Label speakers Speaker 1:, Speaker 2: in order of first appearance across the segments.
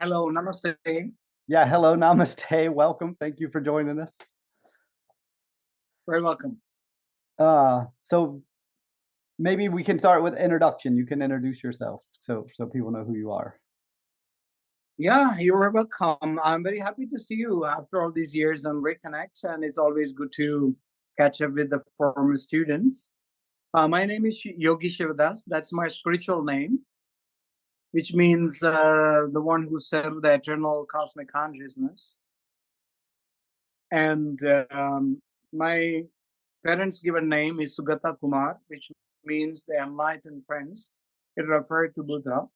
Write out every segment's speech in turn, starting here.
Speaker 1: Hello, namaste.
Speaker 2: Yeah, hello, namaste, welcome. Thank you for joining us.
Speaker 1: Very welcome.
Speaker 2: So maybe we can start with introduction. You can introduce yourself so people know who you are.
Speaker 1: Yeah, you're welcome. I'm very happy to see you after all these years and reconnect, and it's always good to catch up with the former students. My name is Yogi Sivadas. That's my spiritual name, which means the one who served the eternal cosmic consciousness. And my parents' given name is Sugathakumar, which means the enlightened prince. It referred to Buddha.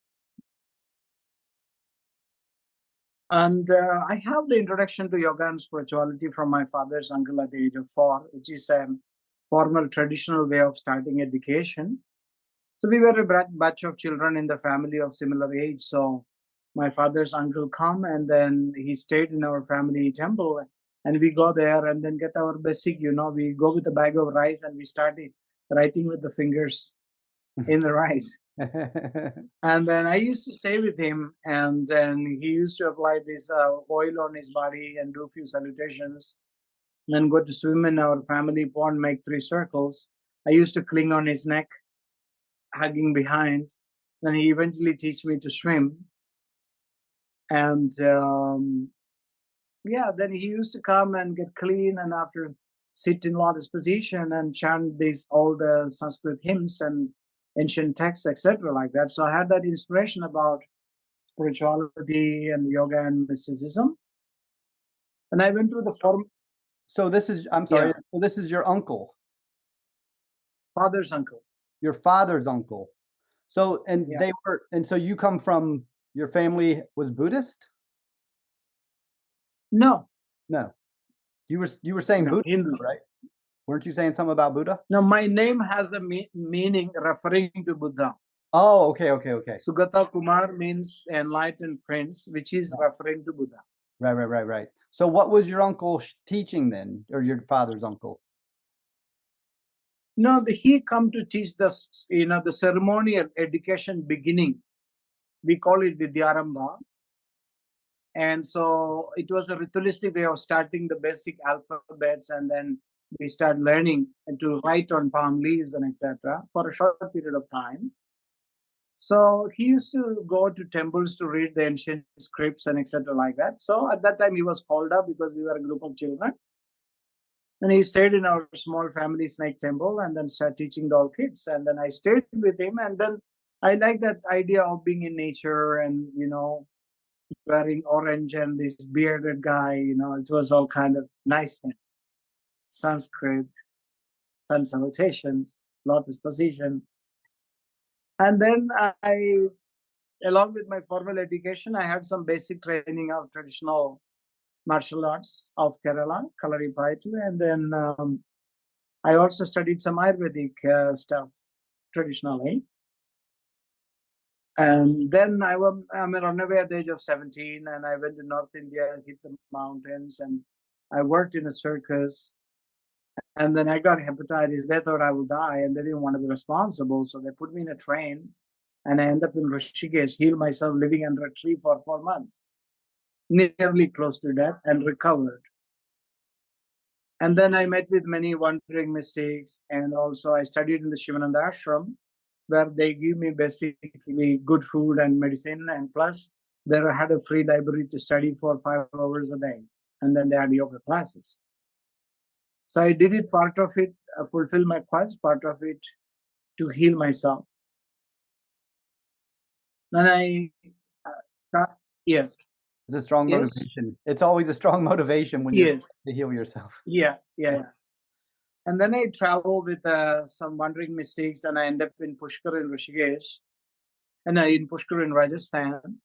Speaker 1: And I have the introduction to yoga and spirituality from my father's uncle at the age of 4, which is a formal traditional way of starting education. So we were a batch of children in the family of similar age. So my father's uncle come and then he stayed in our family temple, and we go there and then get our basic, we go with a bag of rice and we started writing with the fingers in the rice. And then I used to stay with him, and then he used to apply this oil on his body and do a few salutations, then go to swim in our family pond, make 3 circles. I used to cling on his neck, hugging behind. Then he eventually teach me to swim. And then he used to come and get clean, and after sit in lotus position and chant these all the Sanskrit hymns and ancient texts, etc., like that. So I had that inspiration about spirituality and yoga and mysticism. And I went through the form.
Speaker 2: So I'm sorry, so this is your uncle.
Speaker 1: Father's uncle.
Speaker 2: Your father's uncle. So, so you come from, your family was Buddhist?
Speaker 1: No.
Speaker 2: No. You were saying Buddha,
Speaker 1: Hindu,
Speaker 2: right? Weren't you saying something about Buddha?
Speaker 1: No, my name has a meaning referring to Buddha.
Speaker 2: Oh, okay.
Speaker 1: Sugathakumar means enlightened prince, which is referring to Buddha.
Speaker 2: Right. So what was your uncle teaching then, or your father's uncle?
Speaker 1: No, he come to teach the ceremonial education beginning. We call it Vidyarambha. And so it was a ritualistic way of starting the basic alphabets, and then we start learning to write on palm leaves and etc. for a short period of time. So he used to go to temples to read the ancient scripts and etc. like that. So at that time he was called up because we were a group of children. And he stayed in our small family snake temple and then started teaching the all kids. And then I stayed with him. And then I like that idea of being in nature and, wearing orange and this bearded guy, it was all kind of nice thing. Sanskrit, sun salutations, lotus position. And then along with my formal education, I had some basic training of traditional martial arts of Kerala, Kalaripayattu, and then I also studied some Ayurvedic stuff traditionally. And then I'm on my way at the age of 17, and I went to North India, hit the mountains, and I worked in a circus. And then I got hepatitis. They thought I would die, and they didn't want to be responsible, so they put me in a train, and I ended up in Rishikesh, healed myself living under a tree for 4 months, nearly close to death, and recovered. And then I met with many wandering mystics, and also I studied in the Shivananda ashram, where they give me basically good food and medicine, and plus they had a free library to study for 5 hours a day, and then they had yoga classes. So I did it, part of it, fulfill my quest, part of it to heal myself. Then yes.
Speaker 2: It's a strong motivation. It's always a strong motivation when you're to heal yourself.
Speaker 1: Yeah. And then I traveled with some wandering mystics, and I ended up in Pushkar in Rishikesh, and in Pushkar in Rajasthan.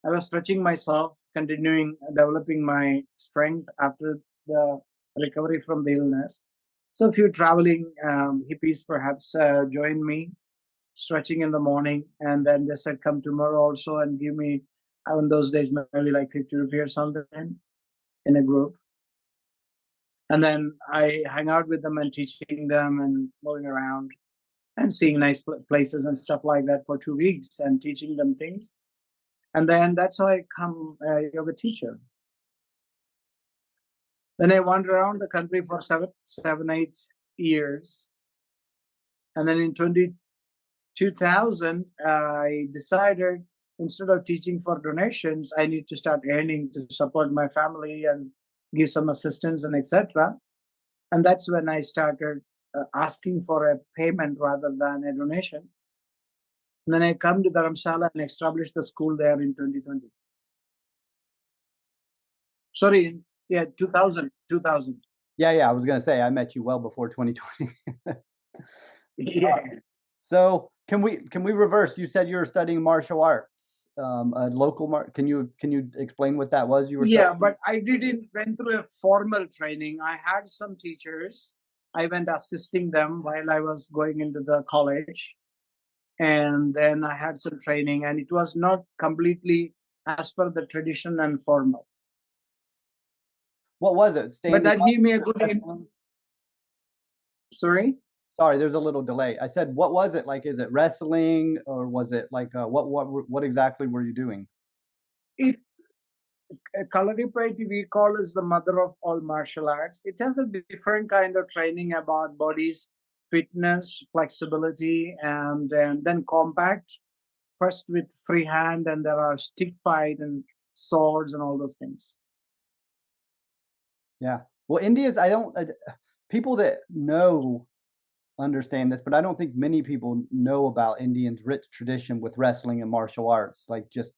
Speaker 1: I was stretching myself, continuing developing my strength after the recovery from the illness. So a few traveling hippies perhaps joined me, stretching in the morning, and then they said, come tomorrow also and give me, in those days, maybe like 50 rupees or something in a group. And then I hang out with them and teaching them and moving around and seeing nice places and stuff like that for 2 weeks and teaching them things. And then that's how I become a yoga teacher. Then I wandered around the country for 8 years. And then in 2000, I decided instead of teaching for donations, I need to start earning to support my family and give some assistance and etc. And that's when I started asking for a payment rather than a donation. And then I come to Dharamshala and established the school there in 2020. Sorry, yeah, 2000.
Speaker 2: Yeah, I was gonna say I met you well before 2020.
Speaker 1: Yeah.
Speaker 2: So can we reverse? You said you were studying martial arts, a local can you explain what that was? You were
Speaker 1: Yeah,
Speaker 2: studying?
Speaker 1: but I didn't went through a formal training. I had some teachers. I went assisting them while I was going into the college. And then I had some training, and it was not completely as per the tradition and formal.
Speaker 2: What was it?
Speaker 1: But
Speaker 2: Standing
Speaker 1: that gave me a good.
Speaker 2: wrestling?
Speaker 1: Sorry?
Speaker 2: Sorry, there's a little delay. I said, what was it like? Is it wrestling or was it like what exactly were you doing?
Speaker 1: It Kalaripayati we call is the mother of all martial arts. It has a different kind of training about body's fitness, flexibility, and then compact. First with free hand, and there are stick fight and swords and all those things.
Speaker 2: Yeah. Well, India's people that know understand this, but I don't think many people know about Indians' rich tradition with wrestling and martial arts, like just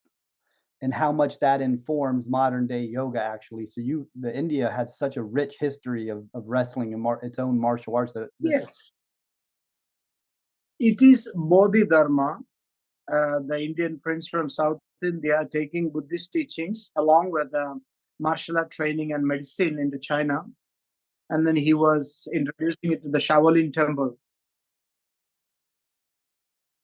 Speaker 2: and how much that informs modern day yoga actually. So the India has such a rich history of wrestling and its own martial arts that
Speaker 1: Yes, it is Bodhidharma, the Indian prince from South India, taking Buddhist teachings along with martial art training and medicine into China. And then he was introducing it to the Shaolin temple.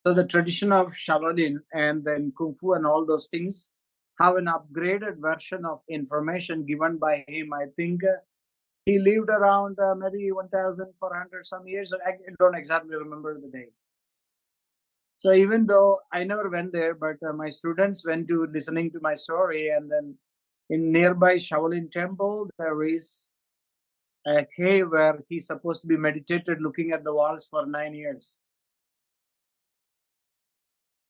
Speaker 1: So the tradition of Shaolin and then Kung Fu and all those things have an upgraded version of information given by him. I think he lived around maybe 1,400 some years. I don't exactly remember the date. So even though I never went there, but my students went to listening to my story, and then in nearby Shaolin temple, there is a cave where he's supposed to be meditated looking at the walls for 9 years.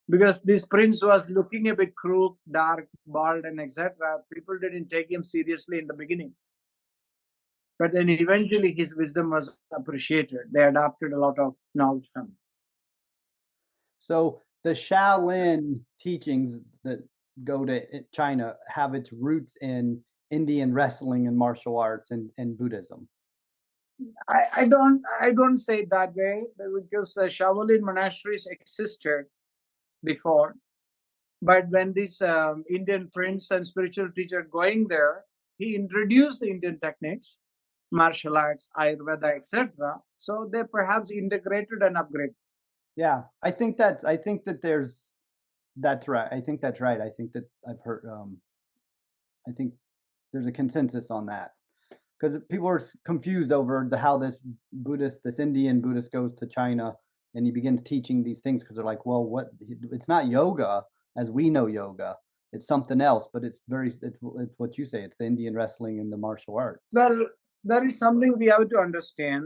Speaker 1: Because this prince was looking a bit crooked, dark, bald, and etc. People didn't take him seriously in the beginning. But then eventually his wisdom was appreciated. They adopted a lot of knowledge from him.
Speaker 2: So the Shaolin teachings that go to China have its roots in Indian wrestling and martial arts and Buddhism.
Speaker 1: I don't say it that way because Shaolin monasteries existed before, but when this Indian prince and spiritual teacher going there, he introduced the Indian techniques, martial arts, Ayurveda, etc. So they perhaps integrated and upgraded.
Speaker 2: Yeah, I think that that's right. I think that's right. I think that I've heard. I think there's a consensus on that because people are confused over how this Indian Buddhist goes to China and he begins teaching these things because they're like, well, what? It's not yoga as we know yoga. It's something else, but it's what you say. It's the Indian wrestling and the martial arts.
Speaker 1: Well, there is something we have to understand.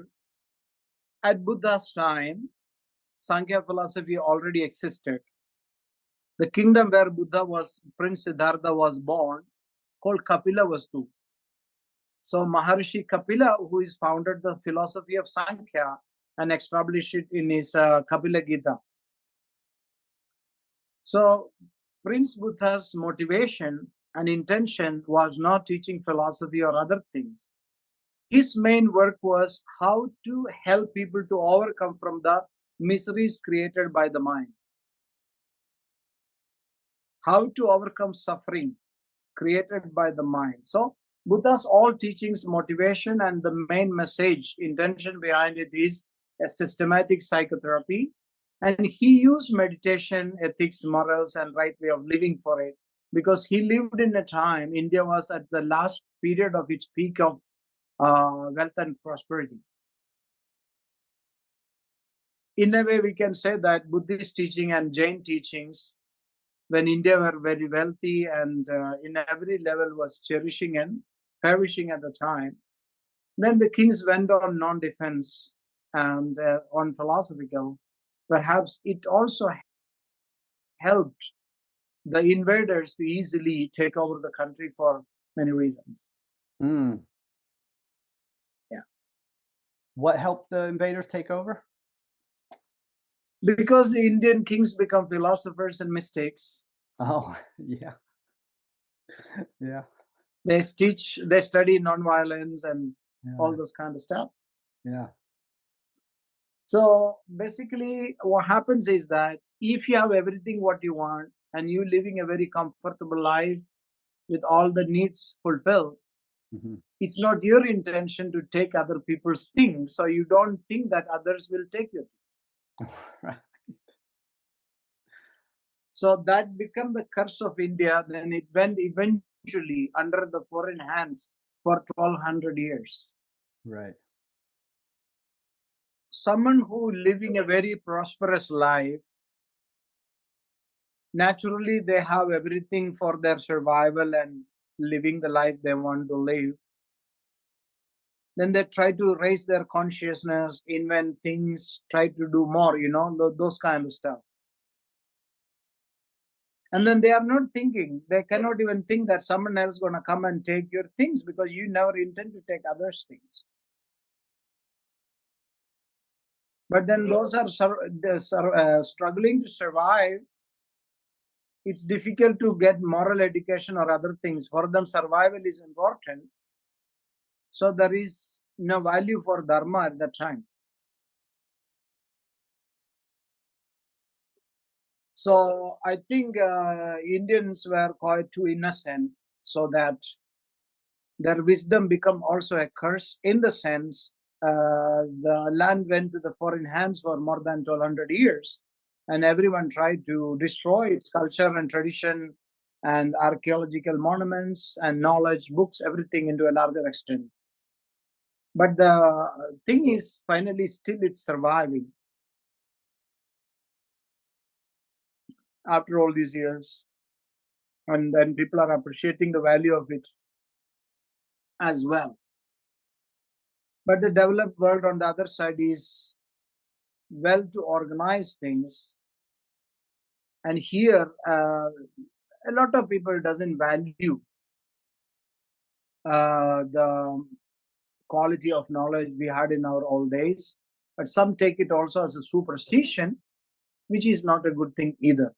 Speaker 1: At Buddha's time, Sankhya philosophy already existed. The kingdom where Prince Siddhartha was born, called Kapila Vastu. So Maharshi Kapila, who is founded the philosophy of Sankhya and established it in his Kapila Gita. So Prince Buddha's motivation and intention was not teaching philosophy or other things. His main work was how to help people to overcome from the miseries created by the mind. How to overcome suffering created by the mind. So Buddha's all teachings, motivation, and the main message, intention behind it is a systematic psychotherapy. And he used meditation, ethics, morals, and right way of living for it. Because he lived in a time, India was at the last period of its peak of wealth and prosperity. In a way, we can say that Buddhist teaching and Jain teachings when India were very wealthy and in every level was cherishing and perishing at the time. Then the kings went on non-defense and on philosophical. Perhaps it also helped the invaders to easily take over the country for many reasons.
Speaker 2: Mm.
Speaker 1: Yeah.
Speaker 2: What helped the invaders take over?
Speaker 1: Because the Indian kings become philosophers and mystics.
Speaker 2: Oh, yeah. Yeah.
Speaker 1: They study nonviolence and all
Speaker 2: Yeah.
Speaker 1: this kind of stuff.
Speaker 2: Yeah.
Speaker 1: So basically, what happens is that if you have everything what you want and you living a very comfortable life with all the needs fulfilled,
Speaker 2: Mhm.
Speaker 1: it's not your intention to take other people's things, so you don't think that others will take your things.
Speaker 2: Right.
Speaker 1: So that became the curse of India. Then it went eventually under the foreign hands for 1200 years.
Speaker 2: Right.
Speaker 1: Someone who living a very prosperous life, naturally they have everything for their survival and living the life they want to live. Then they try to raise their consciousness, invent things, try to do more, those kind of stuff. And then they are not thinking, they cannot even think that someone else going to come and take your things because you never intend to take others' things. But then those are struggling to survive. It's difficult to get moral education or other things. For them, survival is important. So there is no value for dharma at that time. So I think Indians were quite too innocent, so that their wisdom become also a curse, in the sense the land went to the foreign hands for more than 1200 years, and everyone tried to destroy its culture and tradition and archaeological monuments and knowledge, books, everything into a larger extent. But the thing is, finally, still it's surviving after all these years. And then people are appreciating the value of it as well. But the developed world on the other side is well to organize things. And here, a lot of people doesn't value the quality of knowledge we had in our old days. But some take it also as a superstition, which is not a good thing either.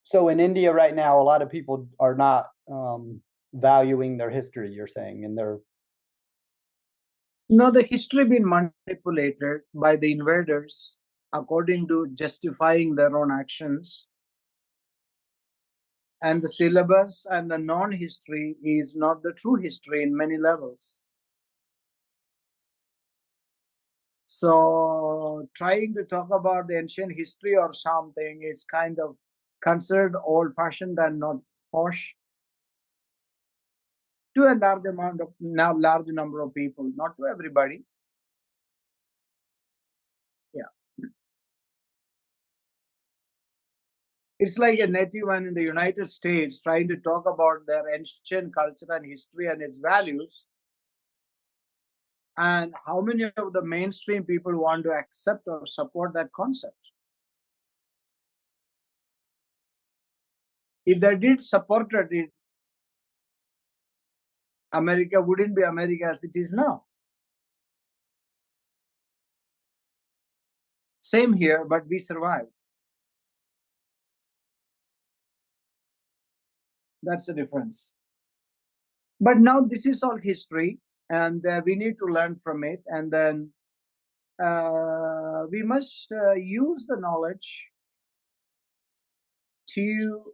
Speaker 2: So in India right now, a lot of people are not valuing their history, you're saying, and their
Speaker 1: The history been manipulated by the invaders according to justifying their own actions. And the syllabus and the non-history is not the true history in many levels. So trying to talk about the ancient history or something is kind of considered old-fashioned and not posh to a large number of people, not to everybody. Yeah. It's like a native one in the United States trying to talk about their ancient culture and history and its values. And how many of the mainstream people want to accept or support that concept? If they did support it, America wouldn't be America as it is now. Same here, but we survived. That's the difference. But now this is all history, and we need to learn from it. And then we must use the knowledge to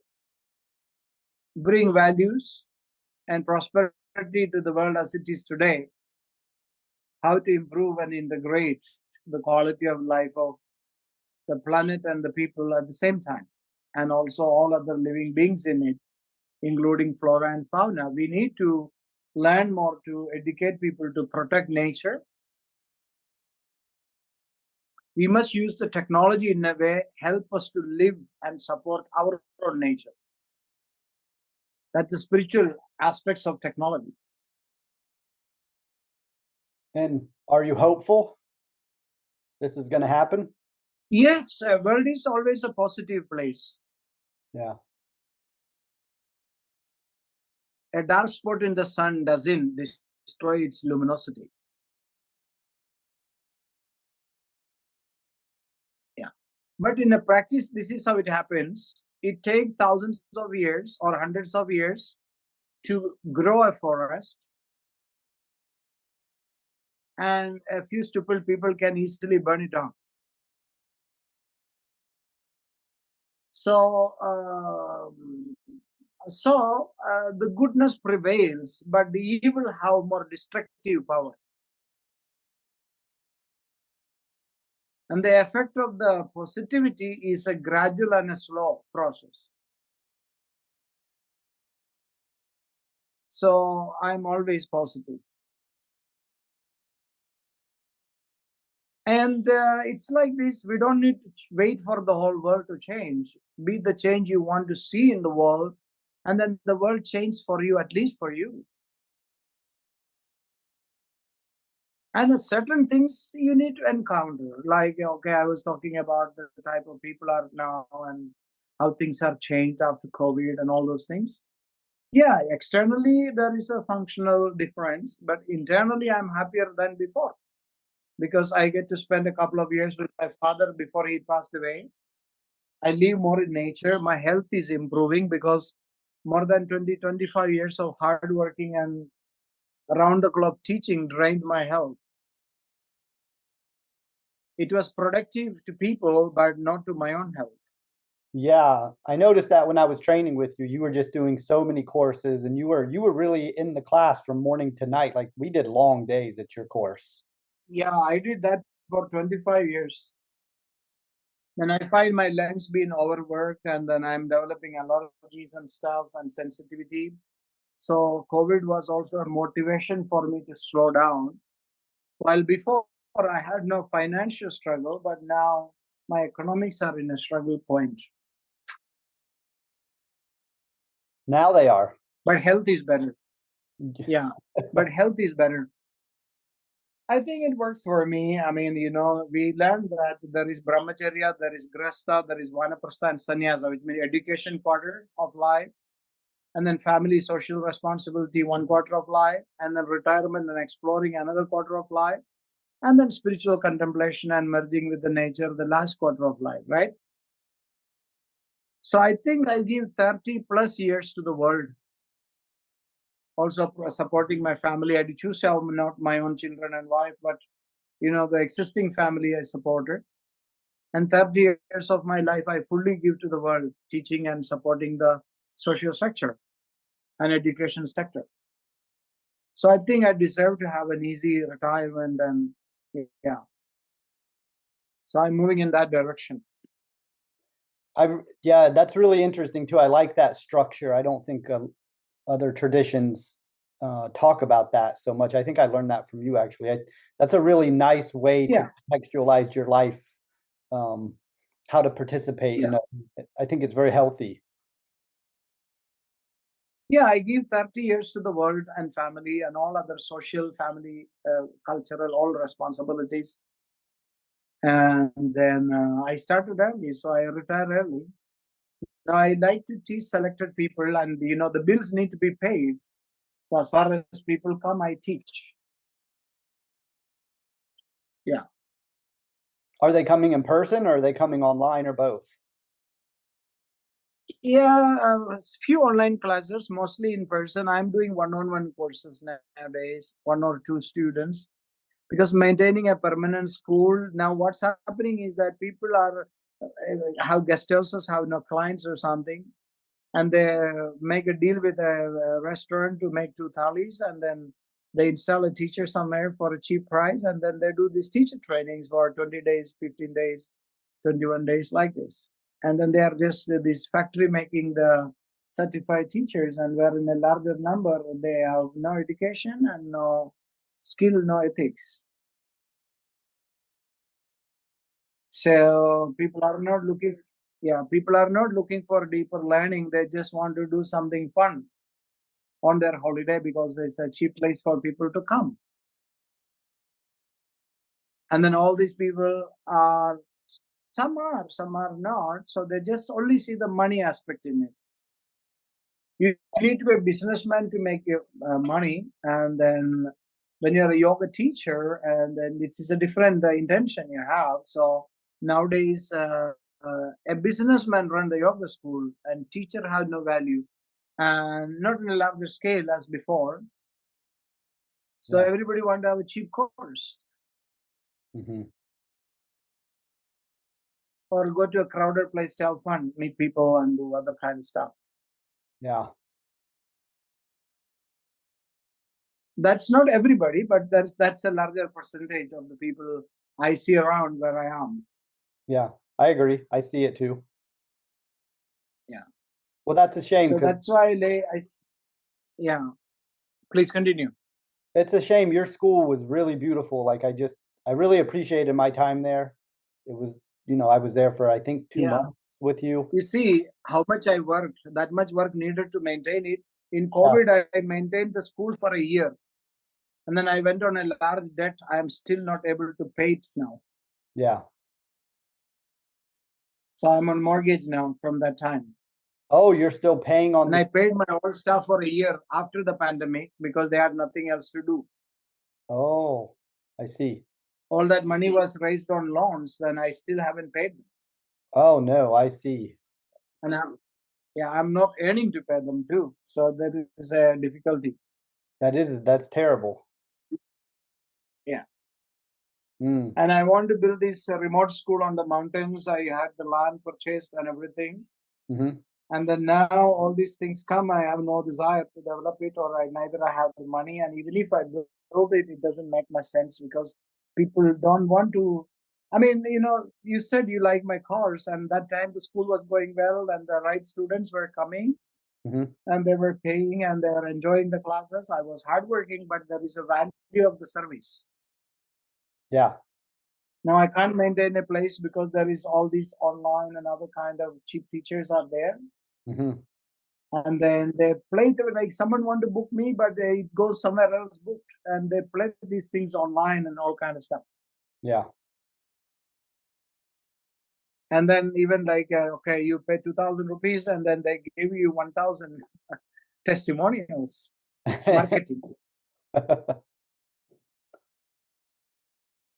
Speaker 1: bring values and prosperity to the world as it is today. How to improve and integrate the quality of life of the planet and the people at the same time, and also all other living beings in it, including flora and fauna. We need to learn more to educate people to protect nature We must use the technology in a way help us to live and support our own nature. That's the spiritual aspects of technology.
Speaker 2: And are you hopeful this is going to happen?
Speaker 1: Yes, world is always a positive place.
Speaker 2: Yeah.
Speaker 1: A dark spot in the sun doesn't destroy its luminosity. Yeah. But in a practice, this is how it happens. It takes thousands of years or hundreds of years to grow a forest, and a few stupid people can easily burn it down. So, the goodness prevails, but the evil have more destructive power. And the effect of the positivity is a gradual and a slow process. So I'm always positive. And it's like this, we don't need to wait for the whole world to change. Be the change you want to see in the world, and then the world changes for you, at least for you. And certain things you need to encounter. Like, okay, I was talking about the type of people are now and how things have changed after COVID and all those things. Yeah, externally there is a functional difference, but internally I'm happier than before because I get to spend a couple of years with my father before he passed away. I live more in nature. My health is improving because more than 25 years of hard working and around the clock teaching drained my health. It was productive to people, but not to my own health.
Speaker 2: Yeah, I noticed that when I was training with you, you were just doing so many courses and you were really in the class from morning to night. Like we did long days at your course.
Speaker 1: Yeah, I did that for 25 years. Then I find my lungs being overworked, and then I'm developing allergies and stuff and sensitivity. So COVID was also a motivation for me to slow down. While before I had no financial struggle, but now my economics are in a struggle point.
Speaker 2: Now they are.
Speaker 1: But health is better. Yeah, but health is better. I think it works for me. I mean, we learned that there is brahmacharya, there is grasta, there is vanaprastha and sannyasa, which means education quarter of life, and then family social responsibility 1/4 of life, and then retirement and exploring another quarter of life, and then spiritual contemplation and merging with the nature the last quarter of life, right? So I think I'll give 30 plus years to the world. Also supporting my family. I do choose to have not my own children and wife, but the existing family I supported. And 30 years of my life I fully give to the world, teaching and supporting the social structure and education sector. So I think I deserve to have an easy retirement, and yeah. So I'm moving in that direction.
Speaker 2: Yeah, that's really interesting too. I like that structure. I don't think other traditions talk about that so much. I think I learned that from you actually. That's a really nice way
Speaker 1: Yeah.
Speaker 2: to contextualize your life, how to participate
Speaker 1: Yeah.
Speaker 2: I think it's very healthy.
Speaker 1: Yeah, I give 30 years to the world and family and all other social, family, cultural, all responsibilities. And then I started early, so I retired early. Now I like to teach selected people, and the bills need to be paid. So as far as people come, I teach. Yeah.
Speaker 2: Are they coming in person or are they coming online or both?
Speaker 1: Yeah, few online classes, mostly in person. I'm doing one-on-one courses nowadays, 1 or 2 students, because maintaining a permanent school. Now what's happening is that people are have guest houses, have no clients or something, and they make a deal with a restaurant to make 2 thalis, and then they install a teacher somewhere for a cheap price, and then they do these teacher trainings for 20 days, 15 days, 21 days, like this. And then they are just this factory making the certified teachers, and where in a larger number they have no education and no skill, no ethics. So people are not looking, people are not looking for deeper learning. They just want to do something fun on their holiday because it's a cheap place for people to come. And then all these people are, some are not. So they just only see the money aspect in it. You need to be a businessman to make your money. And then when you're a yoga teacher, and then this is a different intention you have. So nowadays, a businessman run the yoga school, and teacher has no value, and not in a larger scale as before. So
Speaker 2: Yeah.
Speaker 1: everybody want to have a cheap course,
Speaker 2: Hmm.
Speaker 1: or go to a crowded place to have fun, meet people, and do other kind of stuff.
Speaker 2: Yeah.
Speaker 1: That's not everybody, but that's a larger percentage of the people I see around where I am.
Speaker 2: Yeah. I agree. I see it too.
Speaker 1: Yeah.
Speaker 2: Well, that's a shame
Speaker 1: So
Speaker 2: because
Speaker 1: that's why yeah. Please continue.
Speaker 2: it's a shame. Your school was really beautiful. Like I really appreciated my time there. It was, I was there for I think 2
Speaker 1: Yeah.
Speaker 2: months with you.
Speaker 1: You see how much I worked. That much work needed to maintain it. In
Speaker 2: Yeah.
Speaker 1: COVID, I maintained the school for a year, and then I went on a large debt. I am still not able to pay it now.
Speaker 2: Yeah.
Speaker 1: So I'm on mortgage now from that time.
Speaker 2: Oh, you're still paying on
Speaker 1: And I
Speaker 2: the.
Speaker 1: paid my old staff for a year after the pandemic because they had nothing else to do.
Speaker 2: Oh, I see.
Speaker 1: All that money was raised on loans, and I still haven't paid them.
Speaker 2: Oh no, I see.
Speaker 1: And I'm not earning to pay them too. So that is a difficulty.
Speaker 2: That's terrible.
Speaker 1: Yeah.
Speaker 2: Mm.
Speaker 1: And I want to build this remote school on the mountains. I had the land purchased and everything.
Speaker 2: Hmm.
Speaker 1: And then now all these things come. I have no desire to develop it, or neither I have the money. And even if I build it, it doesn't make much sense because people don't want to. I mean, you said you like my course, and that time the school was going well, and the right students were coming,
Speaker 2: Hmm.
Speaker 1: and they were paying, and they were enjoying the classes. I was hardworking, but there is a value of the service.
Speaker 2: Yeah.
Speaker 1: Now I can't maintain a place because there is all these online and other kind of cheap teachers are there.
Speaker 2: Hmm.
Speaker 1: And then they play like someone want to book me, but it goes somewhere else booked, and they play these things online and all kind of stuff.
Speaker 2: Yeah.
Speaker 1: And then even like okay, you pay 2,000 rupees, and then they give you 1,000 testimonials, marketing.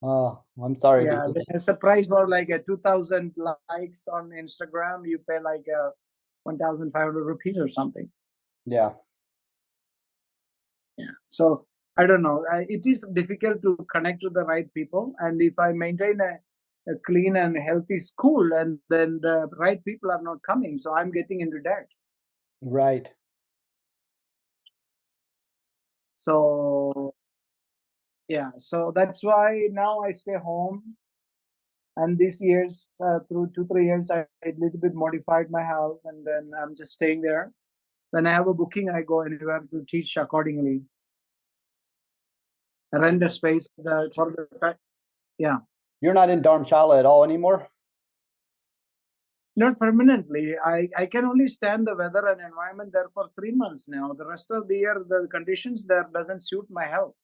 Speaker 2: Oh, I'm sorry to
Speaker 1: Yeah,
Speaker 2: hear that.
Speaker 1: there's a price for like a 2,000 likes on Instagram. You pay like 1,500 rupees or something.
Speaker 2: Yeah.
Speaker 1: Yeah. So I don't know. It is difficult to connect with the right people. And if I maintain a clean and healthy school, and then the right people are not coming, so I'm getting into debt.
Speaker 2: Right.
Speaker 1: So yeah, so that's why now I stay home. And these years, through 2 3 years, I a little bit modified my house, and then I'm just staying there. When I have a booking, I go anywhere to teach accordingly. I rent a space for the yeah.
Speaker 2: You're not in Dharamshala at all anymore?
Speaker 1: Not permanently. I can only stand the weather and environment there for 3 months now. The rest of the year, the conditions there doesn't suit my health.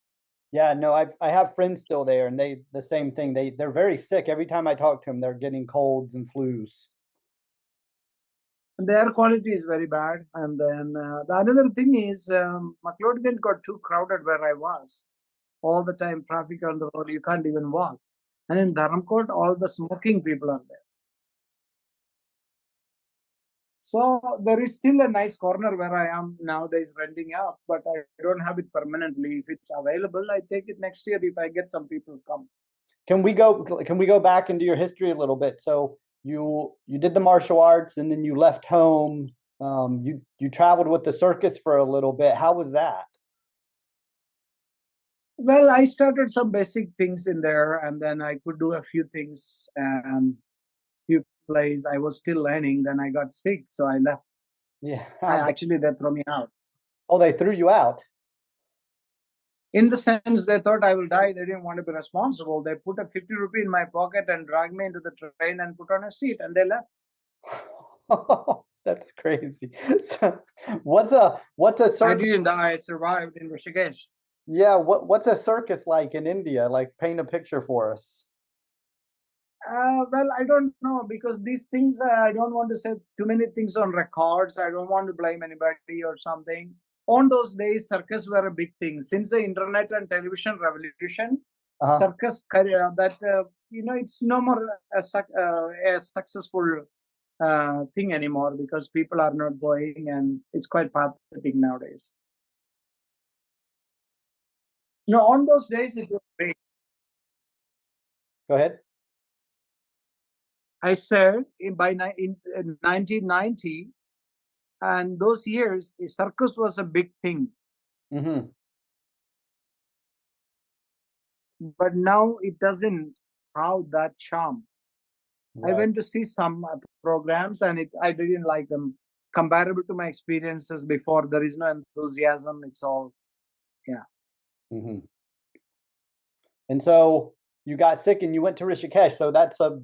Speaker 2: Yeah, no, I have friends still there and they the same thing. They're very sick. Every time I talk to them, they're getting colds and flus.
Speaker 1: And the air quality is very bad. And then the another thing is, Mcleodganj got too crowded where I was. All the time, traffic on the road, you can't even walk. And in Dharamkot, all the smoking people are there. So there is still a nice corner where I am nowadays renting out, but I don't have it permanently. If it's available, I take it next year if I get some people come.
Speaker 2: Can we go back into your history a little bit? So you did the martial arts and then you left home. You traveled with the circus for a little bit. How was that?
Speaker 1: Well, I started some basic things in there, and then I could do a few things and few plays. I was still learning. Then I got sick, so I left.
Speaker 2: Yeah.
Speaker 1: I actually they threw me out.
Speaker 2: Oh, they threw you out.
Speaker 1: In the sense, they thought I will die. They didn't want to be responsible. They put a 50 rupee in my pocket and dragged me into the train and put on a seat, and they left.
Speaker 2: That's crazy. So, what's a
Speaker 1: I
Speaker 2: circus?
Speaker 1: didn't die. I survived in Rishikesh.
Speaker 2: Yeah, what's a circus like in India? Like, paint a picture for us.
Speaker 1: Well, I don't know, because these things, I don't want to say too many things on records. I don't want to blame anybody or something. On those days, circus were a big thing. Since the internet and television revolution, circus career, it's no more a successful thing anymore, because people are not going, and it's quite pathetic nowadays. On those days it was great.
Speaker 2: Go ahead.
Speaker 1: I said in 1990, and those years, the circus was a big thing.
Speaker 2: Mm-hmm.
Speaker 1: But now it doesn't have that charm.
Speaker 2: Right.
Speaker 1: I went to see some programs, and I didn't like them. Comparable to my experiences before, there is no enthusiasm. It's all, yeah.
Speaker 2: Mm-hmm. And so you got sick and you went to Rishikesh. So that's a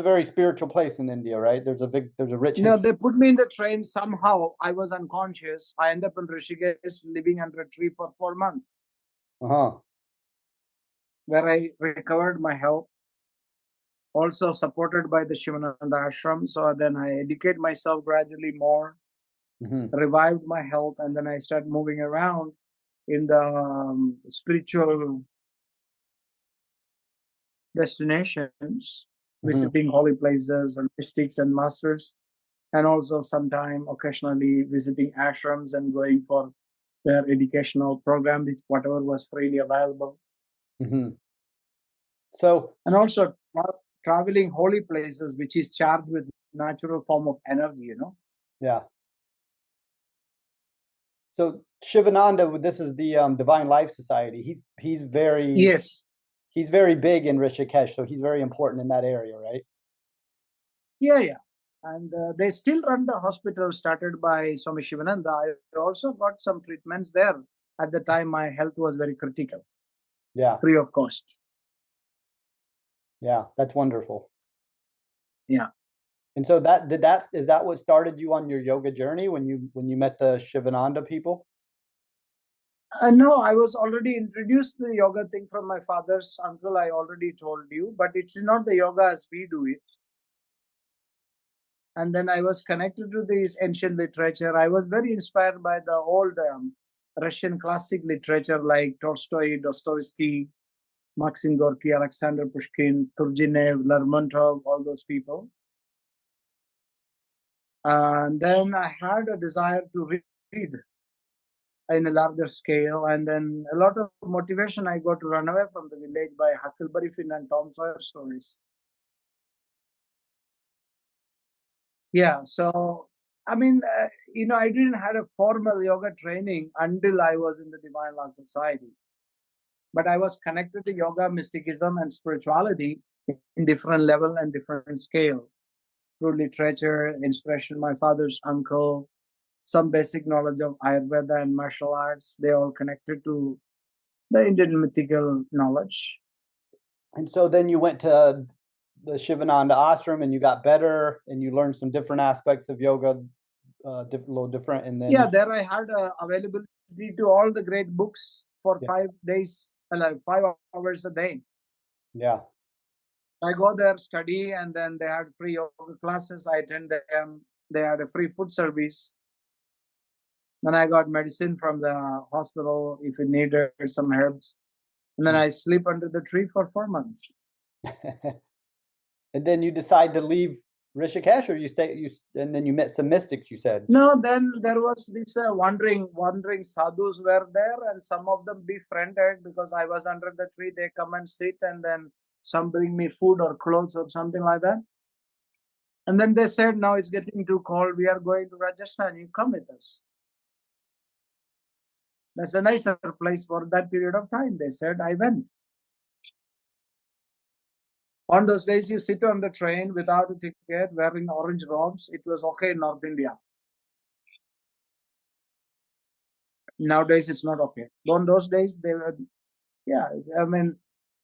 Speaker 2: very spiritual place in India, right? There's a rich history.
Speaker 1: They put me in the train somehow. I was unconscious. I ended up in Rishikesh, living under a tree for 4 months. Where I recovered my health, also supported by the Shivananda ashram. So then I educate myself gradually more, revived my health, and then I started moving around in the spiritual destinations, visiting holy places and mystics and masters, and also sometime occasionally visiting ashrams and going for their educational program, with whatever was freely available.
Speaker 2: So,
Speaker 1: and also traveling holy places, which is charged with natural form of energy,
Speaker 2: Yeah. So Shivananda, this is the Divine Life Society. He's very He's very big in Rishikesh, so he's very important in that area, right?
Speaker 1: Yeah. And they still run the hospital started by Swami Shivananda. I also got some treatments there. At the time, my health was very critical.
Speaker 2: Yeah.
Speaker 1: Free of cost.
Speaker 2: Yeah, that's wonderful.
Speaker 1: Yeah.
Speaker 2: And so is that what started you on your yoga journey when you met the Shivananda people?
Speaker 1: No, I was already introduced to the yoga thing from my father's uncle. I already told you, but it's not the yoga as we do it. And then I was connected to this ancient literature. I was very inspired by the old Russian classic literature like Tolstoy, Dostoevsky, Maxim Gorky, Alexander Pushkin, Turgenev, Lermontov, all those people. And then I had a desire to read in a larger scale. And then a lot of motivation. I got to run away from the village by Huckleberry Finn and Tom Sawyer stories. Yeah, so I mean, I didn't have a formal yoga training until I was in the Divine Life Society. But I was connected to yoga, mysticism, and spirituality in different level and different scale. Through literature, inspiration, my father's uncle, some basic knowledge of Ayurveda and martial arts, they all connected to the Indian mythical knowledge.
Speaker 2: And so then you went to the Shivananda ashram and you got better and you learned some different aspects of yoga, a little different. And then
Speaker 1: there I had availability to all the great books for 5 days, like 5 hours a day.
Speaker 2: Yeah.
Speaker 1: I go there, study, and then they had free yoga classes. I attend them. They had a free food service. Then I got medicine from the hospital if it needed some herbs. And then I sleep under the tree for 4 months.
Speaker 2: And then you decide to leave Rishikesh, or and then you met some mystics, you said?
Speaker 1: No, then there was this wandering sadhus were there, and some of them befriended because I was under the tree. They come and sit, and then some bring me food or clothes or something like that. And then they said, now it's getting too cold. We are going to Rajasthan. You come with us. That's a nicer place for that period of time. They said, I went. On those days, you sit on the train without a ticket, wearing orange robes. It was okay in North India. Nowadays, it's not okay. On those days, they were, yeah, I mean,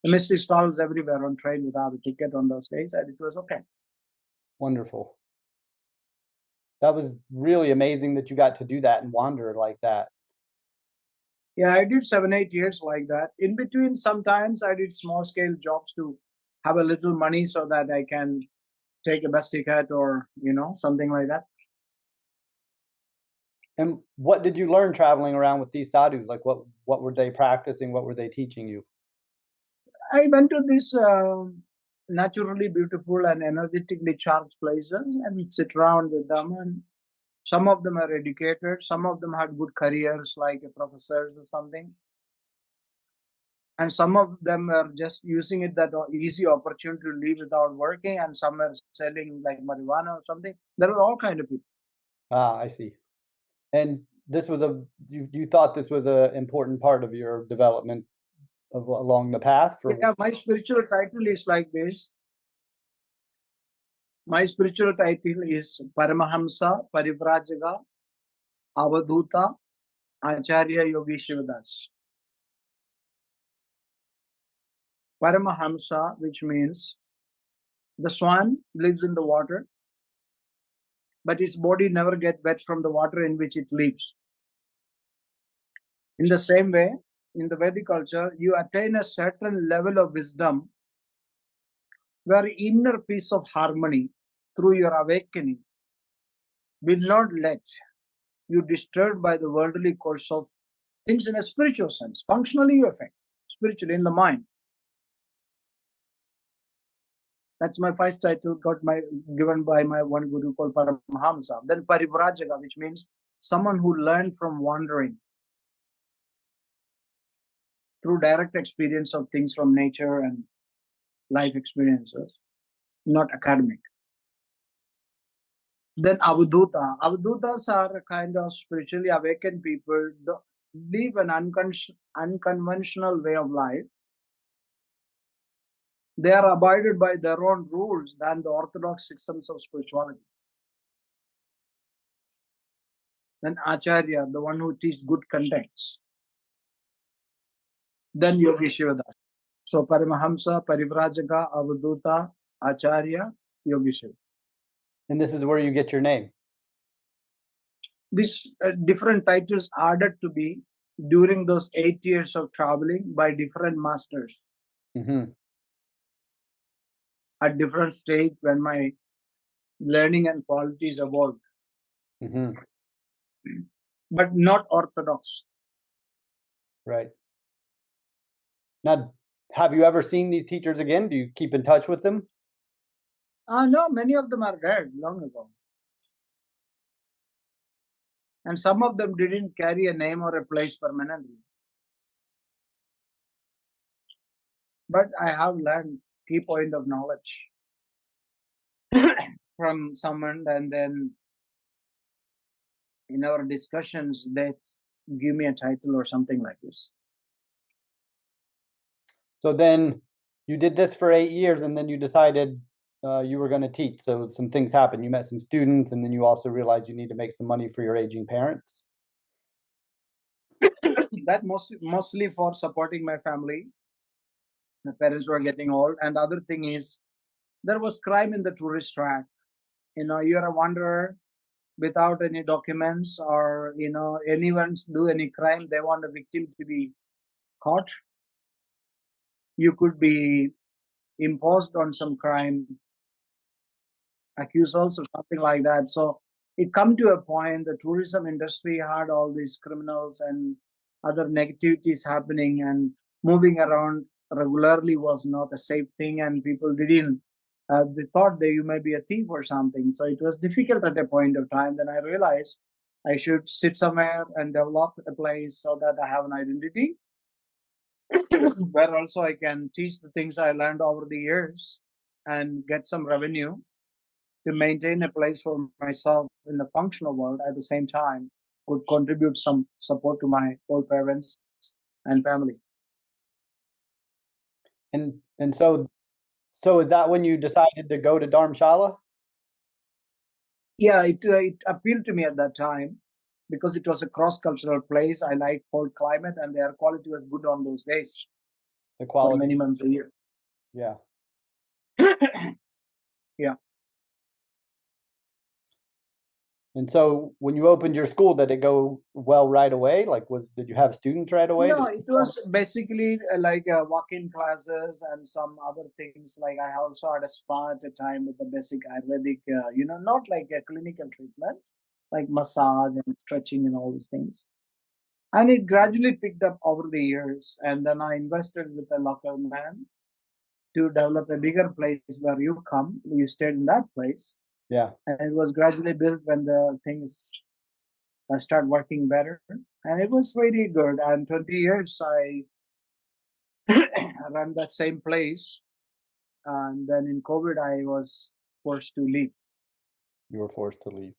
Speaker 1: the mystery stalls everywhere on train without a ticket on those days, and it was okay.
Speaker 2: Wonderful. That was really amazing that you got to do that and wander like that.
Speaker 1: Yeah, I did 7, 8 years like that. In between, sometimes I did small scale jobs to have a little money so that I can take a bus ticket or, something like that.
Speaker 2: And what did you learn traveling around with these sadhus? Like what were they practicing? What were they teaching you?
Speaker 1: I went to these naturally beautiful and energetically charged places and sit around with them. And some of them are educated, some of them had good careers like professors or something. And some of them are just using it that easy opportunity to live without working, and some are selling like marijuana or something. There are all kind of people.
Speaker 2: Ah, I see. And this was you thought this was a important part of your development along the path for.
Speaker 1: Yeah, my spiritual title is like this. My spiritual title is Paramahamsa Parivrajaka Avadhuta Acharya Yogi Sivadas. Paramahamsa, which means the swan lives in the water, but its body never gets wet from the water in which it lives. In the same way, in the Vedic culture, you attain a certain level of wisdom where inner peace of harmony through your awakening will not let you disturbed by the worldly course of things in a spiritual sense. Functionally, you affect spiritually in the mind. That's my first title, given by my one guru called Paramahamsa. Then Parivrajaka, which means someone who learned from wandering through direct experience of things from nature and life experiences, not academic. Then Avadhuta. Avadhutas are a kind of spiritually awakened people live an unconventional way of life. They are abided by their own rules than the orthodox systems of spirituality. Then Acharya, the one who teaches good contexts. Then Yogi Sivadas. So Paramahamsa, Parivrajaka, Avadhuta, Acharya, Yogi Sivadas.
Speaker 2: And this is where you get your name.
Speaker 1: These different titles added to be during those 8 years of traveling by different masters.
Speaker 2: Mm-hmm.
Speaker 1: At different stage when my learning and qualities evolved.
Speaker 2: Mm-hmm.
Speaker 1: But not orthodox.
Speaker 2: Right. Now, have you ever seen these teachers again? Do you keep in touch with them?
Speaker 1: No, many of them are dead long ago. And some of them didn't carry a name or a place permanently. But I have learned key point of knowledge from someone, and then in our discussions, they give me a title or something like this.
Speaker 2: So then you did this for 8 years, and then you decided you were going to teach. So some things happened. You met some students, and then you also realized you need to make some money for your aging parents.
Speaker 1: That mostly for supporting my family. My parents were getting old. And the other thing is, there was crime in the tourist track. You're a wanderer without any documents, or anyone do any crime, they want a victim to be caught. You could be imposed on some crime accusals or something like that. So it come to a point the tourism industry had all these criminals and other negativities happening, and moving around regularly was not a safe thing, and people didn't they thought that you may be a thief or something. So it was difficult at a point of time. Then I realized I should sit somewhere and develop a place so that I have an identity where also I can teach the things I learned over the years and get some revenue to maintain a place for myself in the functional world. At the same time, could contribute some support to my old parents and family.
Speaker 2: And so is that when you decided to go to Dharamshala?
Speaker 1: Yeah, it appealed to me at that time. because it was a cross-cultural place. I like cold climate, and the air quality was good on those days
Speaker 2: The
Speaker 1: for
Speaker 2: quality.
Speaker 1: many months a year.
Speaker 2: Yeah.
Speaker 1: Yeah.
Speaker 2: And so when you opened your school, did it go well right away? Like, did you have students right away?
Speaker 1: No, it was basically like walk-in classes and some other things. Like I also had a spa at a time with the basic Ayurvedic, not like clinical treatments, like massage and stretching and all these things. And it gradually picked up over the years. And then I invested with a local man to develop a bigger place where you come. You stayed in that place.
Speaker 2: Yeah.
Speaker 1: And it was gradually built when the things start working better. And it was really good. And 20 years I ran that same place. And then in COVID, I was forced to leave
Speaker 2: You were forced to leave.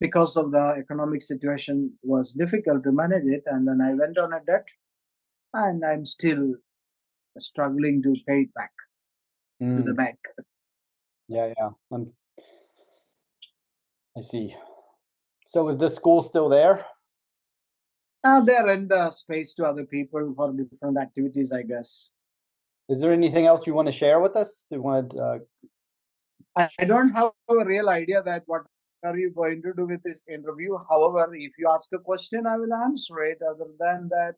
Speaker 1: because of the economic situation was difficult to manage it. And then I went on a debt, and I'm still struggling to pay it back to the bank.
Speaker 2: Yeah, yeah. I see. So is this school still there?
Speaker 1: They rent the space to other people for different activities, I guess.
Speaker 2: Is there anything else you want to share with us? You want
Speaker 1: I don't have a real idea that what are you going to do with this interview. However, if you ask a question, I will answer it. Other than that,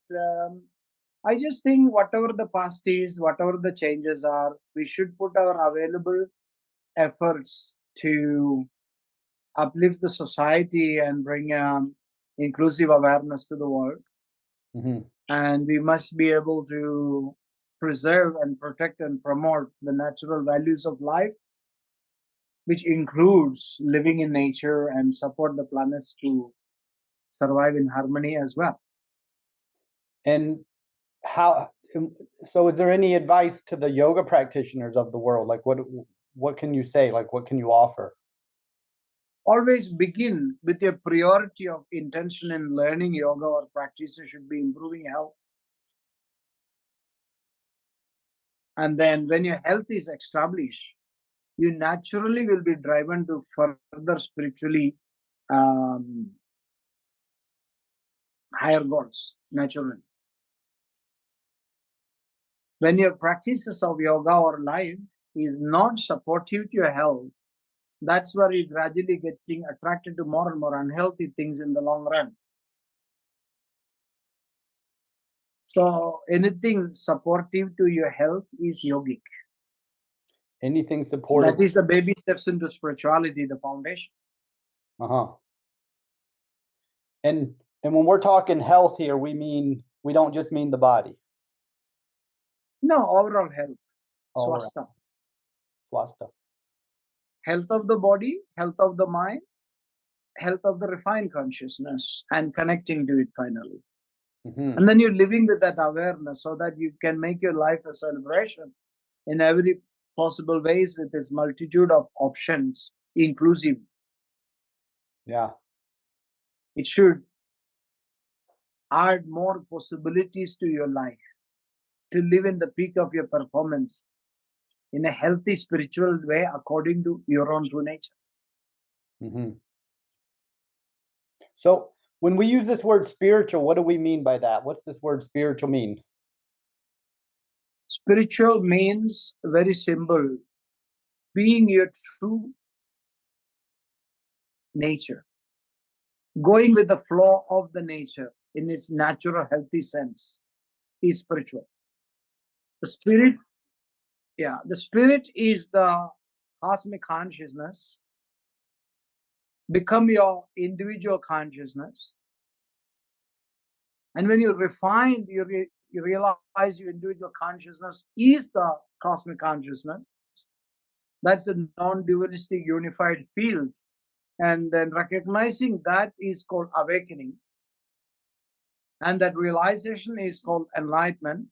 Speaker 1: I just think whatever the past is, whatever the changes are, we should put our available efforts to uplift the society and bring inclusive awareness to the world. And we must be able to preserve and protect and promote the natural values of life, which includes living in nature and support the planets to survive in harmony as well.
Speaker 2: And so is there any advice to the yoga practitioners of the world? Like what can you say? Like what can you offer?
Speaker 1: Always begin with your priority of intention in learning yoga or practice should be improving health. And then when your health is established, you naturally will be driven to further spiritually higher goals, naturally. When your practices of yoga or life is not supportive to your health, that's where you're gradually getting attracted to more and more unhealthy things in the long run. So anything supportive to your health is yogic.
Speaker 2: Anything supportive.
Speaker 1: That is the baby steps into spirituality, the foundation.
Speaker 2: And when we're talking health here, we don't just mean the body.
Speaker 1: No, overall health.
Speaker 2: Overall.
Speaker 1: Swastha.
Speaker 2: Swastha.
Speaker 1: Health of the body, health of the mind, health of the refined consciousness, and connecting to it finally. And then you're living with that awareness so that you can make your life a celebration in every possible ways with this multitude of options, inclusive.
Speaker 2: Yeah.
Speaker 1: It should add more possibilities to your life to live in the peak of your performance in a healthy spiritual way according to your own true nature.
Speaker 2: So when we use this word spiritual, what do we mean by that? What's this word spiritual mean?
Speaker 1: Spiritual means very simple, being your true nature, going with the flow of the nature in its natural healthy sense is spiritual. The spirit is the cosmic consciousness. Become your individual consciousness. And when you refine, you realize your individual consciousness is the cosmic consciousness. That's a non-dualistic unified field. And then recognizing that is called awakening. And that realization is called enlightenment.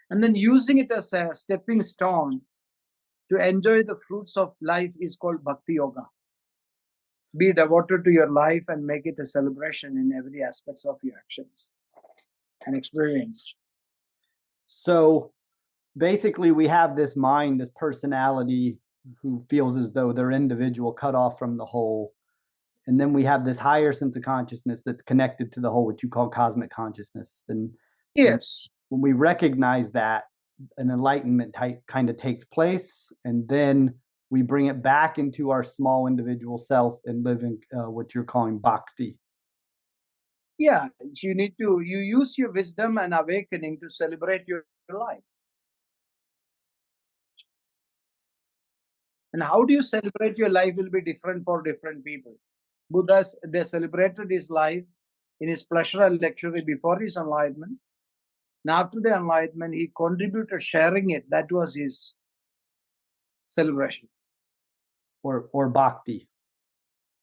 Speaker 1: And then using it as a stepping stone to enjoy the fruits of life is called bhakti yoga. Be devoted to your life and make it a celebration in every aspects of your actions and experience.
Speaker 2: So basically we have this mind, this personality who feels as though they're individual, cut off from the whole. and then we have this higher sense of consciousness that's connected to the whole, what you call cosmic consciousness. And
Speaker 1: Yes.
Speaker 2: when we recognize that, an enlightenment type kind of takes place, and then we bring it back into our small individual self and live in what you're calling bhakti.
Speaker 1: Yeah, you use your wisdom and awakening to celebrate your life. And how do you celebrate your life will be different for different people. Buddha, they celebrated his life in his pleasure and luxury before his enlightenment. And after the enlightenment, he contributed sharing it. That was his celebration.
Speaker 2: Or bhakti.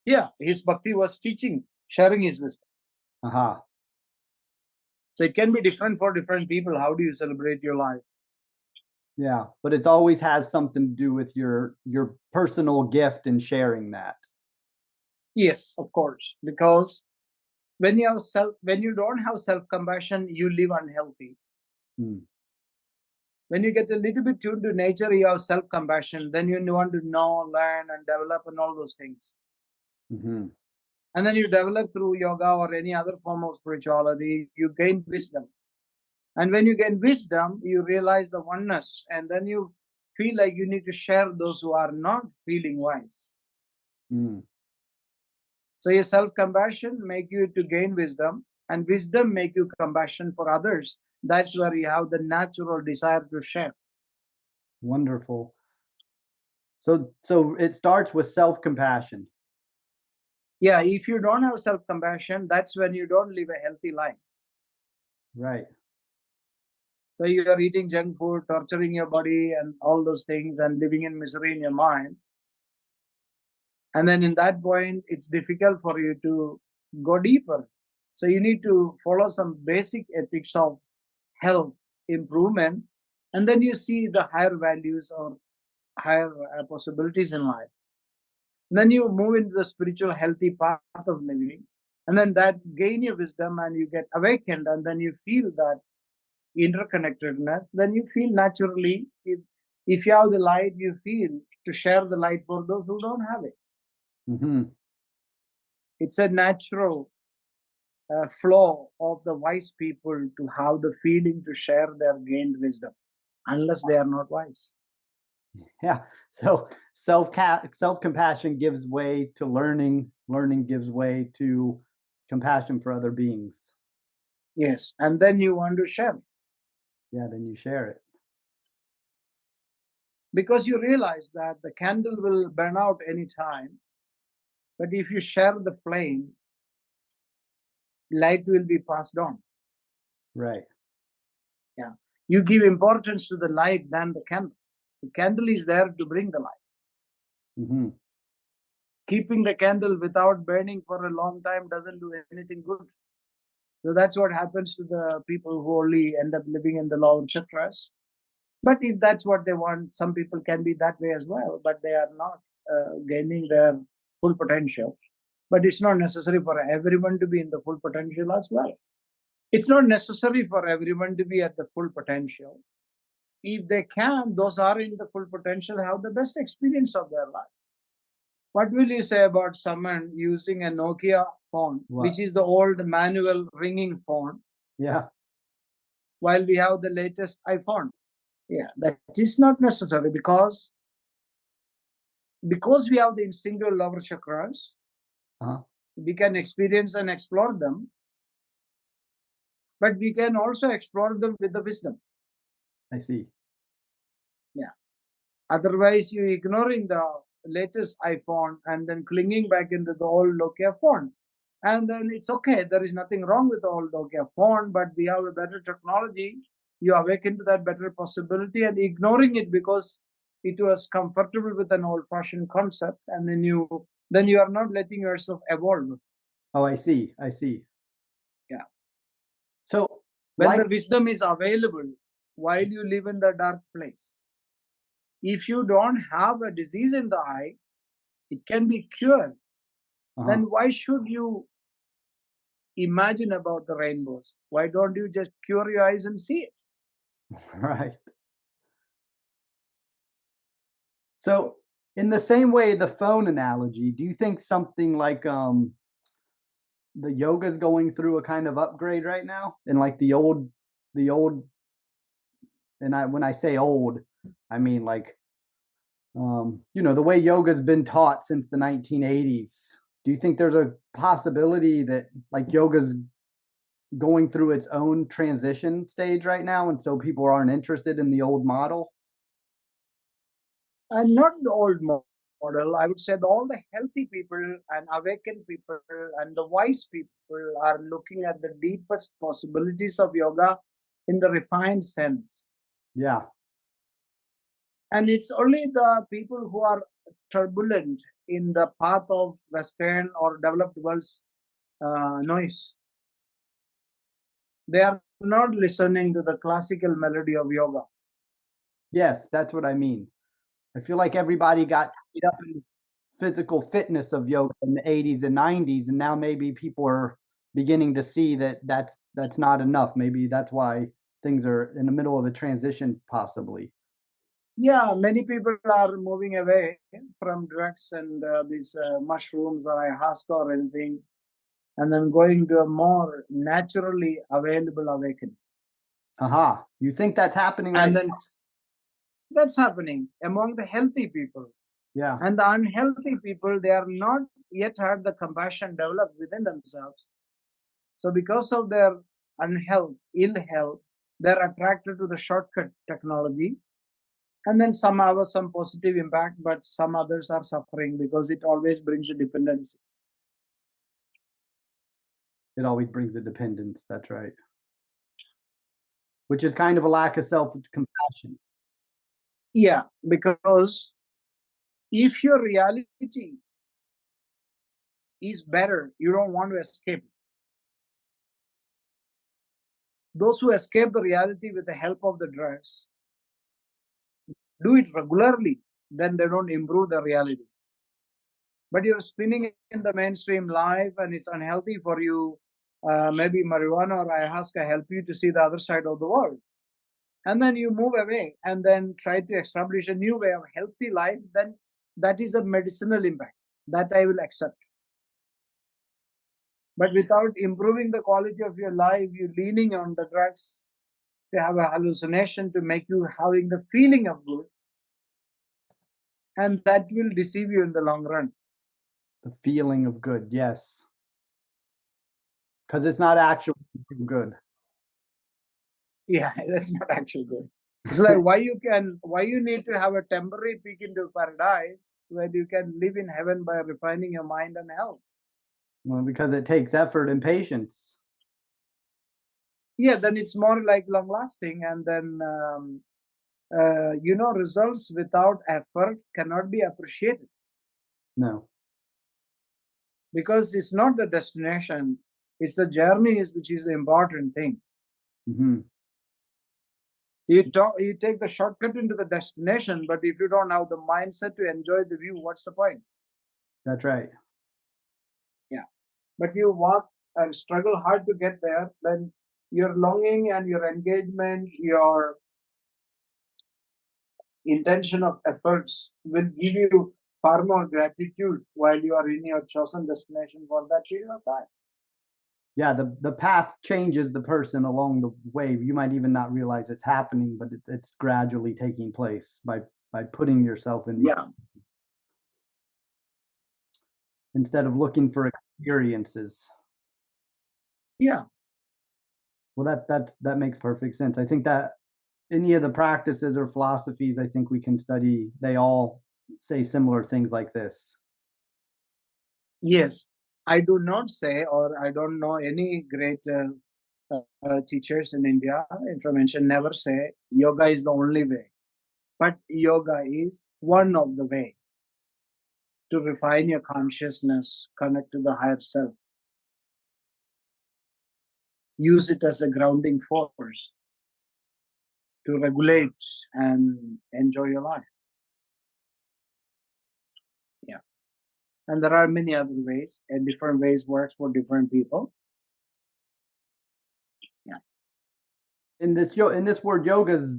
Speaker 1: Yeah, his bhakti was teaching, sharing his wisdom.
Speaker 2: Uh-huh.
Speaker 1: So it can be different for different people. How do you celebrate your life?
Speaker 2: Yeah, but it always has something to do with your personal gift and sharing that.
Speaker 1: Yes, of course. Because when you don't have self-compassion, you live unhealthy. When you get a little bit tuned to nature, you have self-compassion, then you want to know, learn, and develop and all those things.
Speaker 2: Mm-hmm.
Speaker 1: And then you develop through yoga or any other form of spirituality, you gain wisdom. And when you gain wisdom, you realize the oneness, and then you feel like you need to share those who are not feeling wise. So your self-compassion make you to gain wisdom, and wisdom make you compassion for others. That's where you have the natural desire to share.
Speaker 2: Wonderful. So it starts with self-compassion.
Speaker 1: Yeah, if you don't have self-compassion, that's when you don't live a healthy life.
Speaker 2: Right.
Speaker 1: So you are eating junk food, torturing your body and all those things, and living in misery in your mind. And then in that point, it's difficult for you to go deeper. So you need to follow some basic ethics of health improvement, and then you see the higher values or higher possibilities in life. And then you move into the spiritual healthy path of living, and then that gain your wisdom and you get awakened, and then you feel that interconnectedness. Then you feel naturally, if you have the light, you feel to share the light for those who don't have it.
Speaker 2: Mm-hmm.
Speaker 1: It's a natural flow of the wise people to have the feeling to share their gained wisdom, unless they are not wise.
Speaker 2: Yeah. So self-compassion gives way to learning. Learning gives way to compassion for other beings.
Speaker 1: Yes. And then you want to share.
Speaker 2: Yeah, then you share it.
Speaker 1: Because you realize that the candle will burn out anytime. But if you share the flame, light will be passed on.
Speaker 2: Right.
Speaker 1: Yeah. You give importance to the light than the candle. The candle is there to bring the light.
Speaker 2: Mm-hmm.
Speaker 1: Keeping the candle without burning for a long time doesn't do anything good. So that's what happens to the people who only end up living in the lower chakras. But if that's what they want, some people can be that way as well, but they are not gaining their full potential. But it's not necessary for everyone to be in the full potential as well. It's not necessary for everyone to be at the full potential. If they can, those are in the full potential have the best experience of their life. What will you say about someone using a Nokia phone, which is the old manual ringing phone?
Speaker 2: Yeah.
Speaker 1: While we have the latest iPhone. Yeah, that is not necessary because we have the instinctual lower chakras, we can experience and explore them, but we can also explore them with the wisdom.
Speaker 2: I see.
Speaker 1: Yeah. Otherwise, you ignoring the latest iPhone and then clinging back into the old Nokia phone. And then it's okay. There is nothing wrong with the old Nokia phone, but we have a better technology. You awaken to that better possibility and ignoring it because it was comfortable with an old-fashioned concept, and then you are not letting yourself evolve.
Speaker 2: Oh, I see. I see.
Speaker 1: Yeah.
Speaker 2: So
Speaker 1: when the wisdom is available while you live in the dark place, if you don't have a disease in the eye, it can be cured. Then why should you imagine about the rainbows? Why don't you just cure your eyes and see it?
Speaker 2: Right. So In the same way, the phone analogy, do you think something like the yoga's going through a kind of upgrade right now? And like the old, and when I say old, I mean like the way yoga's been taught since the 1980s. Do you think there's a possibility that like yoga's going through its own transition stage right now, and so people aren't interested in the old model?
Speaker 1: And not the old model. I would say that all the healthy people and awakened people and the wise people are looking at the deepest possibilities of yoga in the refined sense.
Speaker 2: Yeah.
Speaker 1: And it's only the people who are turbulent in the path of Western or developed world's noise. They are not listening to the classical melody of yoga.
Speaker 2: Yes, that's what I mean. I feel like everybody got tied up in physical fitness of yoga in the 80s and 90s, and now maybe people are beginning to see that that's not enough. Maybe that's why things are in the middle of a transition, possibly.
Speaker 1: Yeah, many people are moving away from drugs and these mushrooms or ayahuasca or anything, and then going to a more naturally available awakening.
Speaker 2: Aha. You think that's happening right
Speaker 1: And
Speaker 2: now?
Speaker 1: then that's happening among the healthy people.
Speaker 2: Yeah.
Speaker 1: And the unhealthy people, they are not yet had the compassion developed within themselves. So because of their unhealth, ill health, they're attracted to the shortcut technology. And then some have some positive impact, but some others are suffering because it always brings a dependency.
Speaker 2: It always brings a dependence. That's right. Which is kind of a lack of self-compassion.
Speaker 1: Yeah, because if your reality is better, you don't want to escape. Those who escape the reality with the help of the drugs do it regularly, then they don't improve the reality. But you're spinning in the mainstream life and it's unhealthy for you. Maybe marijuana or ayahuasca help you to see the other side of the world. And then you move away and then try to establish a new way of healthy life, then that is a medicinal impact that I will accept. But without improving the quality of your life, you're leaning on the drugs to have a hallucination to make you having the feeling of good, and that will deceive you in the long run.
Speaker 2: The feeling of good, yes. Because it's not actually good.
Speaker 1: Yeah, that's not actually good. It's like why you need to have a temporary peak into paradise when you can live in heaven by refining your mind and health.
Speaker 2: Well, because it takes effort and patience.
Speaker 1: Yeah, then it's more like long lasting, and then results without effort cannot be appreciated
Speaker 2: No.
Speaker 1: because it's not the destination; it's the journey which is the important thing.
Speaker 2: Hmm.
Speaker 1: You take the shortcut into the destination, but if you don't have the mindset to enjoy the view, what's the point?
Speaker 2: That's right.
Speaker 1: Yeah. But you walk and struggle hard to get there, then your longing and your engagement, your intention of efforts will give you far more gratitude while you are in your chosen destination for that period of time.
Speaker 2: Yeah, the path changes the person along the way. You might even not realize it's happening, but it's gradually taking place by putting yourself in the
Speaker 1: Yeah.
Speaker 2: instead of looking for experiences.
Speaker 1: Yeah.
Speaker 2: Well, that makes perfect sense. I think that any of the practices or philosophies I think we can study, they all say similar things like this.
Speaker 1: Yes. I do not say, or I don't know any great teachers in India, intervention never say yoga is the only way. But yoga is one of the way to refine your consciousness, connect to the higher self. Use it as a grounding force to regulate and enjoy your life. Yeah. And there are many other ways, and different ways works for different people. Yeah.
Speaker 2: In this word yoga is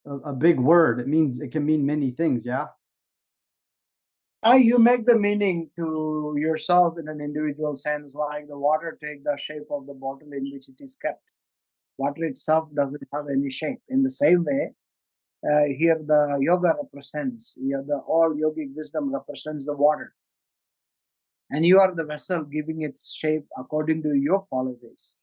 Speaker 2: a big word. It can mean many things, yeah.
Speaker 1: You make the meaning to yourself in an individual sense, like the water take the shape of the bottle in which it is kept. Water itself doesn't have any shape. In the same way, here the yoga represents, here the all yogic wisdom represents the water. And you are the vessel giving its shape according to your qualities.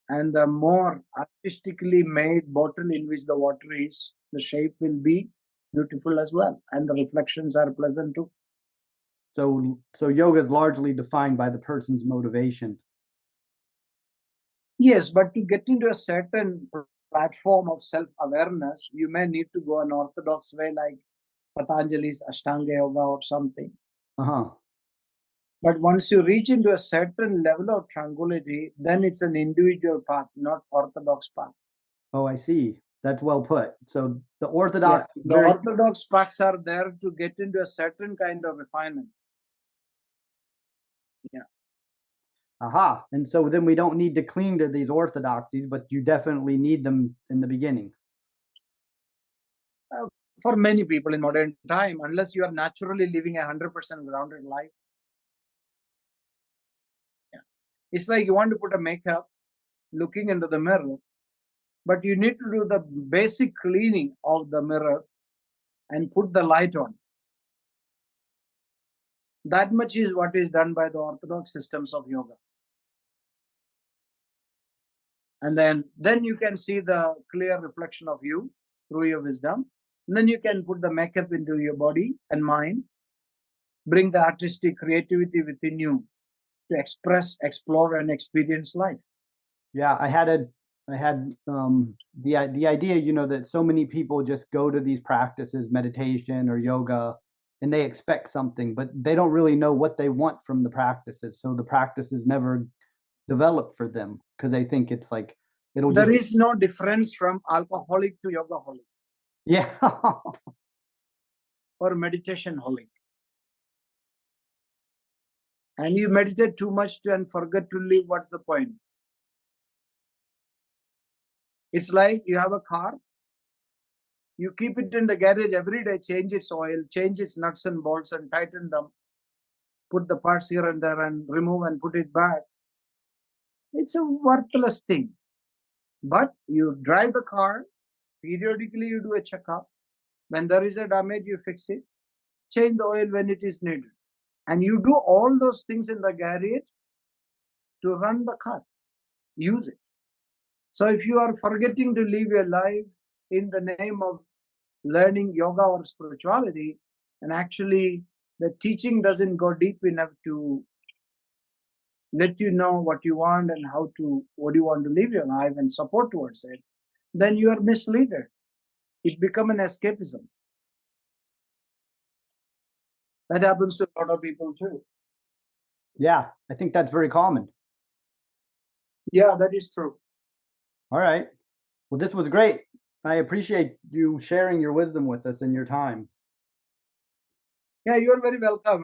Speaker 1: And the more artistically made bottle in which the water is, the shape will be beautiful as well. And the reflections are pleasant too.
Speaker 2: So yoga is largely defined by the person's motivation.
Speaker 1: Yes, but to get into a certain platform of self-awareness, you may need to go an orthodox way like Patanjali's Ashtanga Yoga or something.
Speaker 2: Uh-huh.
Speaker 1: But once you reach into a certain level of tranquility, then it's an individual path, not orthodox path.
Speaker 2: Oh, I see. That's well put. So the orthodox,
Speaker 1: the orthodox paths are there to get into a certain kind of refinement. Yeah.
Speaker 2: aha. And so then we don't need to cling to these orthodoxies, but you definitely need them in the beginning.
Speaker 1: For many people in modern time, unless you are naturally living a 100% grounded life. Yeah. It's like you want to put a makeup, looking into the mirror, but you need to do the basic cleaning of the mirror and put the light on. That much is what is done by the orthodox systems of yoga. And then you can see the clear reflection of you through your wisdom. And then you can put the makeup into your body and mind, bring the artistic creativity within you to express, explore, and experience life.
Speaker 2: Yeah, I had the idea, that so many people just go to these practices, meditation or yoga, and they expect something, but they don't really know what they want from the practices. So the practices never develop for them because they think it's like
Speaker 1: There is no difference from alcoholic to yogaholic.
Speaker 2: Yeah.
Speaker 1: Or meditation holic. And you meditate too much and forget to live, what's the point? It's like you have a car, you keep it in the garage every day, change its oil, change its nuts and bolts and tighten them, put the parts here and there and remove and put it back. It's a worthless thing. But you drive the car, periodically you do a checkup. When there is a damage, you fix it, change the oil when it is needed. And you do all those things in the garage to run the car, use it. So if you are forgetting to live your life in the name of learning yoga or spirituality, and actually the teaching doesn't go deep enough to let you know what you want and what you want to live your life and support towards it, then you are misled. It becomes an escapism. That happens to a lot of people too.
Speaker 2: Yeah, I think that's very common.
Speaker 1: Yeah, that is true.
Speaker 2: All right. Well, this was great. I appreciate you sharing your wisdom with us and your time.
Speaker 1: Yeah, you're very welcome.